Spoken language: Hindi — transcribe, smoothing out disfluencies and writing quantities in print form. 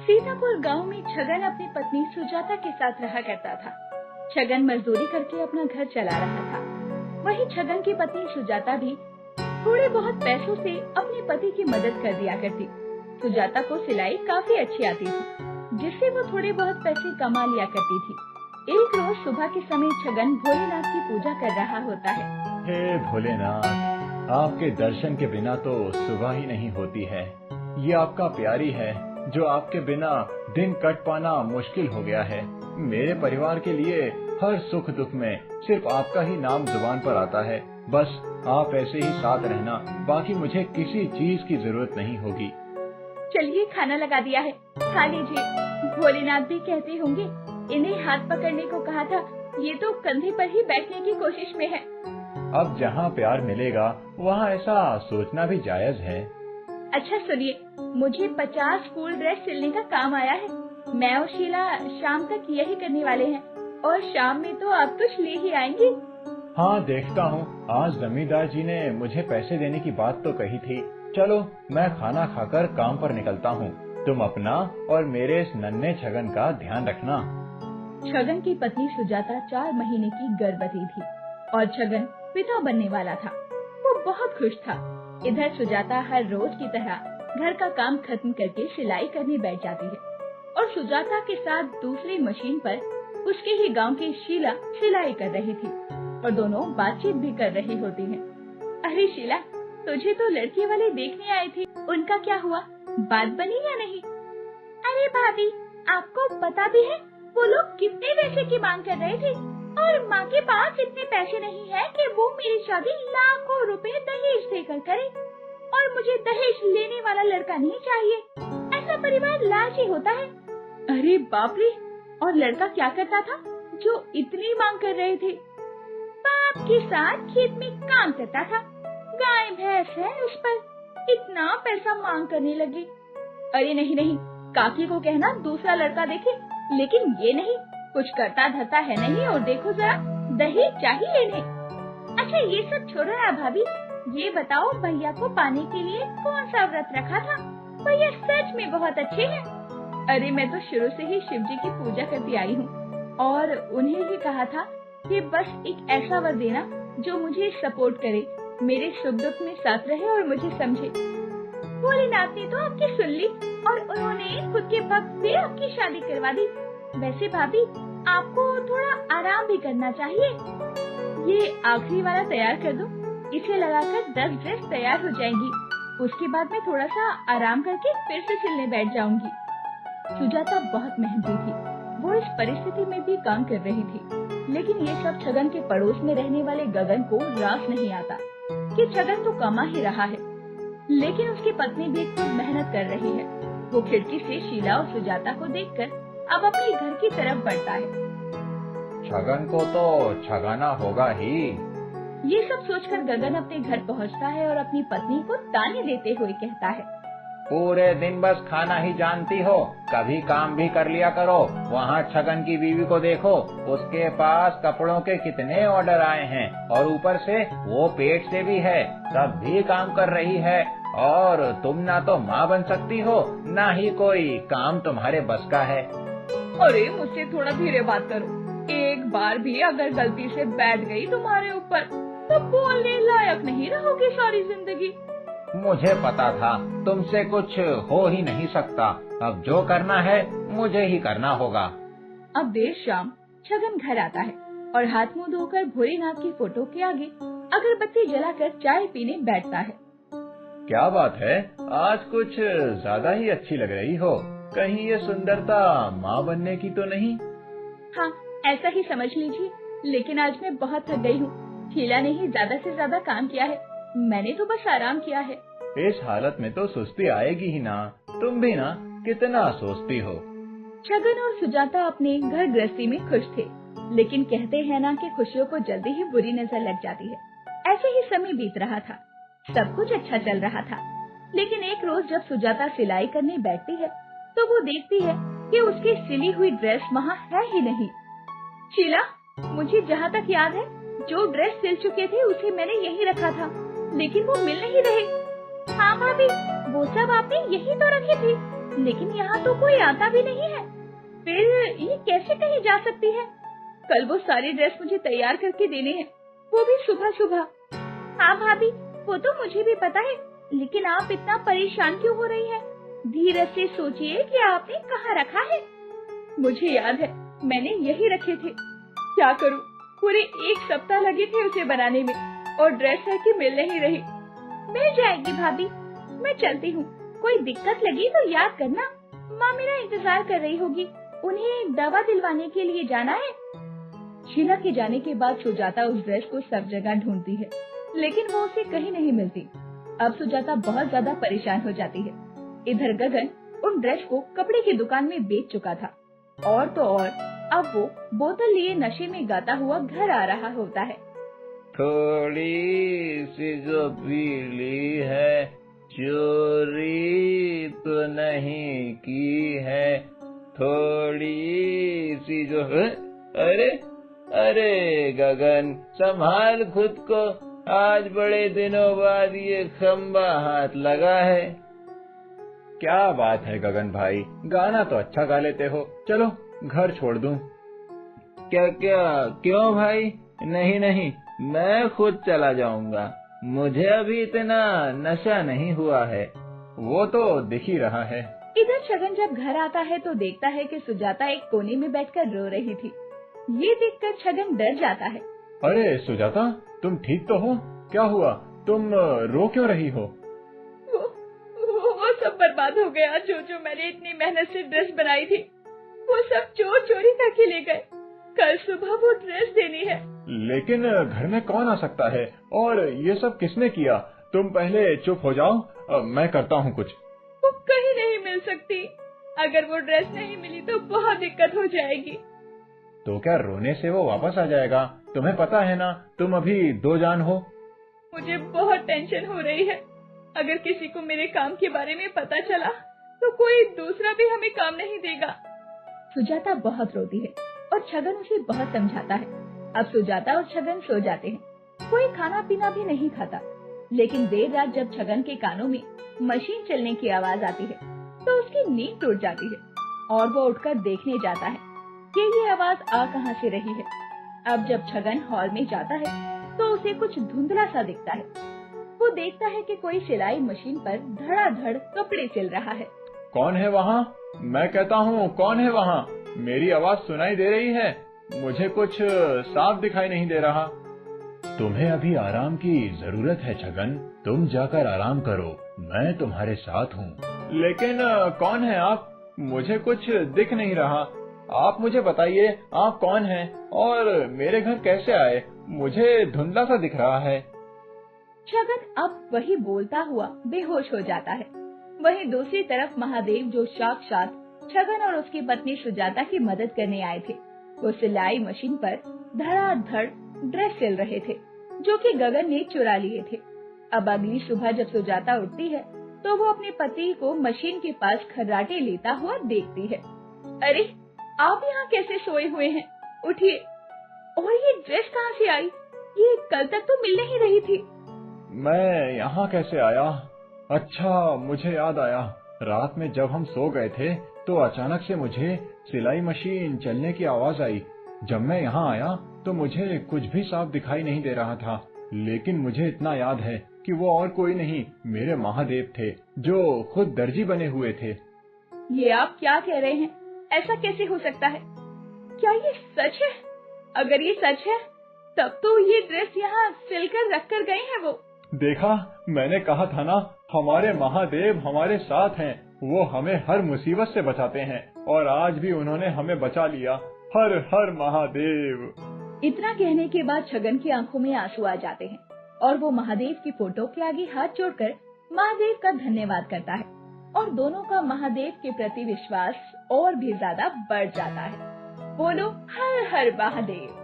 सीतापुर गांव में छगन अपनी पत्नी सुजाता के साथ रहा करता था। छगन मजदूरी करके अपना घर चला रहा था। वहीं छगन की पत्नी सुजाता भी थोड़े बहुत पैसों से अपने पति की मदद कर दिया करती। सुजाता को सिलाई काफी अच्छी आती थी, जिससे वो थोड़े बहुत पैसे कमा लिया करती थी। एक रोज सुबह के समय छगन भोलेनाथ की पूजा कर रहा होता है। हे भोलेनाथ, आपके दर्शन के बिना तो सुबह ही नहीं होती है। ये आपका प्यारी है, जो आपके बिना दिन कट पाना मुश्किल हो गया है। मेरे परिवार के लिए हर सुख दुख में सिर्फ आपका ही नाम जुबान पर आता है। बस आप ऐसे ही साथ रहना, बाकी मुझे किसी चीज की जरूरत नहीं होगी। चलिए, खाना लगा दिया है, खा लीजिए। भोलेनाथ भी कहते होंगे, इन्हें हाथ पकड़ने को कहा था, ये तो कंधे पर ही बैठने की कोशिश में है। अब जहाँ प्यार मिलेगा वहाँ ऐसा सोचना भी जायज है। अच्छा सुनिए, मुझे 50 स्कूल ड्रेस सिलने का काम आया है। मैं और शीला शाम तक यही करने वाले हैं, और शाम में तो आप कुछ ले ही आएंगे। हाँ, देखता हूँ। आज जमींदार जी ने मुझे पैसे देने की बात तो कही थी। चलो, मैं खाना खाकर काम पर निकलता हूँ। तुम अपना और मेरे इस नन्हे छगन का ध्यान रखना। छगन की पत्नी सुजाता 4 महीने की गर्भवती थी और छगन पिता बनने वाला था। वो बहुत खुश था। इधर सुजाता हर रोज की तरह घर का काम खत्म करके सिलाई करने बैठ जाती है, और सुजाता के साथ दूसरी मशीन पर उसके ही गांव की शीला सिलाई कर रही थी, और दोनों बातचीत भी कर रही होती हैं। अरे शीला, तुझे तो लड़की वाले देखने आए थे, उनका क्या हुआ? बात बनी या नहीं? अरे भाभी, आपको पता भी है वो लोग कितने पैसे की मांग कर रहे थे, और माँ के पास इतने पैसे नहीं है कि वो मेरी शादी लाखों रुपए दहेज देकर करे, और मुझे दहेज लेने वाला लड़का नहीं चाहिए। ऐसा परिवार लालची होता है। अरे बाप रे! और लड़का क्या करता था जो इतनी मांग कर रहे थे? बाप के साथ खेत में काम करता था। गाय भैंस है उस पर, इतना पैसा मांग करने लगे। अरे नहीं नहीं, काकी को कहना दूसरा लड़का देखे, लेकिन ये नहीं, कुछ करता धरता है नहीं, और देखो जरा, दहेज चाहिए इन्हें। अच्छा ये सब छोड़ो ना भाभी, ये बताओ भैया को पाने के लिए कौन सा व्रत रखा था? भैया सच में बहुत अच्छे हैं। अरे मैं तो शुरू से ही शिव जी की पूजा करती आई हूँ, और उन्हें ही कहा था कि बस एक ऐसा वर देना जो मुझे सपोर्ट करे, मेरे सुख दुख में साथ रहे और मुझे समझे। भोलेनाथ ने तो आपकी सुन ली, और उन्होंने खुद के भक्त से आपकी शादी करवा दी। वैसे भाभी, आपको थोड़ा आराम भी करना चाहिए। ये आखिरी वाला तैयार कर दो, इसे लगाकर 10 ड्रेस तैयार हो जाएंगी। उसके बाद मैं थोड़ा सा आराम करके फिर से सिलने बैठ जाऊंगी। सुजाता बहुत मेहनती थी, वो इस परिस्थिति में भी काम कर रही थी, लेकिन ये सब छगन के पड़ोस में रहने वाले गगन को रास नहीं आता कि छगन तो कमा ही रहा है, लेकिन उसकी पत्नी भी खूब मेहनत कर रही है। वो खिड़की से शीला और सुजाता को देखकर अब अपने घर की तरफ बढ़ता है। छगन को तो छगाना होगा ही। ये सब सोचकर गगन अपने घर पहुंचता है और अपनी पत्नी को ताने देते हुए कहता है, पूरे दिन बस खाना ही जानती हो, कभी काम भी कर लिया करो। वहाँ छगन की बीवी को देखो, उसके पास कपड़ों के कितने ऑर्डर आए हैं, और ऊपर से वो पेट से भी है, तब भी काम कर रही है। और तुम ना तो माँ बन सकती हो, ना ही कोई काम तुम्हारे बस का है। अरे मुझसे थोड़ा धीरे बात करो। एक बार भी अगर गलती से बैठ गई तुम्हारे ऊपर, तो बोलने लायक नहीं रहोगी सारी जिंदगी। मुझे पता था तुमसे कुछ हो ही नहीं सकता। अब जो करना है मुझे ही करना होगा। अब देर शाम छगन घर आता है और हाथ मुंह धोकर भोलेनाथ की फोटो के आगे अगरबत्ती जलाकर चाय पीने बैठता है। क्या बात है, आज कुछ ज्यादा ही अच्छी लग रही हो। कहीं ये सुंदरता माँ बनने की तो नहीं? हाँ, ऐसा ही समझ लीजिए, लेकिन आज मैं बहुत थक गई हूँ। शीला ने ही ज्यादा से ज्यादा काम किया है, मैंने तो बस आराम किया है। इस हालत में तो सुस्ती आएगी ही ना। तुम भी ना कितना सोचती हो। छगन और सुजाता अपने घर गृहस्थी में खुश थे, लेकिन कहते हैं ना कि खुशियों को जल्दी ही बुरी नजर लग जाती है। ऐसे ही समय बीत रहा था, सब कुछ अच्छा चल रहा था, लेकिन एक रोज जब सुजाता सिलाई करने बैठती है, तो वो देखती है कि उसकी सिली हुई ड्रेस वहाँ है ही नहीं। शीला, मुझे जहाँ तक याद है, जो ड्रेस सिल चुके थे उसे मैंने यहीं रखा था, लेकिन वो मिल नहीं रहे। हाँ भाभी, वो सब आपने यहीं तो रखी थी, लेकिन यहाँ तो कोई आता भी नहीं है। फिर ये कैसे कहीं जा सकती है? कल वो सारी ड्रेस मुझे तैयार करके देने हैं, वो भी सुबह सुबह। हाँ भाभी, वो तो मुझे भी पता है, लेकिन आप इतना परेशान क्यों हो रही है? धीरज से सोचिए कि आपने कहाँ रखा है। मुझे याद है, मैंने यही रखे थे। क्या करूँ, पूरे 1 सप्ताह लगे थे उसे बनाने में और ड्रेस है कि मिल नहीं रही। मिल जाएगी भाभी, मैं चलती हूँ। कोई दिक्कत लगी तो याद करना, माँ मेरा इंतजार कर रही होगी। उन्हें दवा दिलवाने के लिए जाना है। शीला के जाने के बाद सुजाता उस ड्रेस को सब जगह ढूंढती है, लेकिन वो उसे कहीं नहीं मिलती। अब सुजाता बहुत ज्यादा परेशान हो जाती है। इधर गगन उन ड्रेस को कपड़े की दुकान में बेच चुका था, और तो और अब वो बोतल लिए नशे में गाता हुआ घर आ रहा होता है। थोड़ी सी जो पीली है, चोरी तो नहीं की है, थोड़ी सी जो है। अरे अरे गगन, संभाल खुद को, आज बड़े दिनों बाद ये खंबा हाथ लगा है। क्या बात है गगन भाई, गाना तो अच्छा गा लेते हो, चलो घर छोड़ दूं। क्या क्या, क्यों भाई? नहीं नहीं, मैं खुद चला जाऊंगा, मुझे अभी इतना नशा नहीं हुआ है। वो तो दिख ही रहा है। इधर छगन जब घर आता है तो देखता है कि सुजाता एक कोने में बैठकर रो रही थी। ये देखकर छगन डर जाता है। अरे सुजाता, तुम ठीक तो हो? क्या हुआ, तुम रो क्यों रही हो? वो सब बर्बाद हो गया। जो मैंने इतनी मेहनत से ड्रेस बनाई थी, वो सब चोर चोरी करके ले गए। कल सुबह वो ड्रेस देनी है। लेकिन घर में कौन आ सकता है, और ये सब किसने किया? तुम पहले चुप हो जाओ, मैं करता हूँ कुछ। वो कहीं नहीं मिल सकती। अगर वो ड्रेस नहीं मिली तो बहुत दिक्कत हो जाएगी। तो क्या रोने से वो वापस आ जाएगा? तुम्हें पता है ना, तुम अभी 2 जान हो। मुझे बहुत टेंशन हो रही है। अगर किसी को मेरे काम के बारे में पता चला तो कोई दूसरा भी हमें काम नहीं देगा। सुजाता बहुत रोती है और छगन उसे बहुत समझाता है। अब सुजाता और छगन सो जाते हैं। कोई खाना पीना भी नहीं खाता, लेकिन देर रात जब छगन के कानों में मशीन चलने की आवाज आती है तो उसकी नींद टूट जाती है और वो उठकर देखने जाता है कि ये आवाज आ कहां से रही है। अब जब छगन हॉल में जाता है तो उसे कुछ धुंधला सा दिखता है। वो देखता है कि कोई सिलाई मशीन पर धड़ाधड़ कपड़े सिल रहा है। कौन है वहाँ? मैं कहता हूँ, कौन है वहाँ? मेरी आवाज सुनाई दे रही है? मुझे कुछ साफ दिखाई नहीं दे रहा। तुम्हें अभी आराम की जरूरत है छगन, तुम जाकर आराम करो, मैं तुम्हारे साथ हूँ। लेकिन कौन है आप? मुझे कुछ दिख नहीं रहा। आप मुझे बताइए, आप कौन हैं और मेरे घर कैसे आए? मुझे धुंधला सा दिख रहा है। छगन अब वही बोलता हुआ बेहोश हो जाता है। वहीं दूसरी तरफ महादेव, जो साक्षात छगन और उसकी पत्नी सुजाता की मदद करने आए थे, वो सिलाई मशीन पर धड़ाधड़ ड्रेस सिल रहे थे, जो कि गगन ने चुरा लिए थे। अब अगली सुबह जब सुजाता उठती है तो वो अपने पति को मशीन के पास खर्राटे लेता हुआ देखती है। अरे, आप यहाँ कैसे सोए हुए हैं? उठिए। और ये ड्रेस कहाँ से आई? ये कल तक तो मिल नहीं रही थी। मैं यहाँ कैसे आया? अच्छा, मुझे याद आया, रात में जब हम सो गए थे तो अचानक से मुझे सिलाई मशीन चलने की आवाज आई। जब मैं यहाँ आया तो मुझे कुछ भी साफ दिखाई नहीं दे रहा था, लेकिन मुझे इतना याद है कि वो और कोई नहीं, मेरे महादेव थे, जो खुद दर्जी बने हुए थे। ये आप क्या कह रहे हैं? ऐसा कैसे हो सकता है? क्या ये सच है? अगर ये सच है तब तो ये ड्रेस यहाँ सिलकर रख कर गए हैं वो। देखा, मैंने कहा था ना, हमारे महादेव हमारे साथ हैं, वो हमें हर मुसीबत से बचाते हैं, और आज भी उन्होंने हमें बचा लिया। हर हर महादेव। इतना कहने के बाद छगन की आंखों में आंसू आ जाते हैं और वो महादेव की फोटो के आगे हाथ जोड़कर महादेव का धन्यवाद करता है, और दोनों का महादेव के प्रति विश्वास और भी ज्यादा बढ़ जाता है। बोलो हर हर महादेव।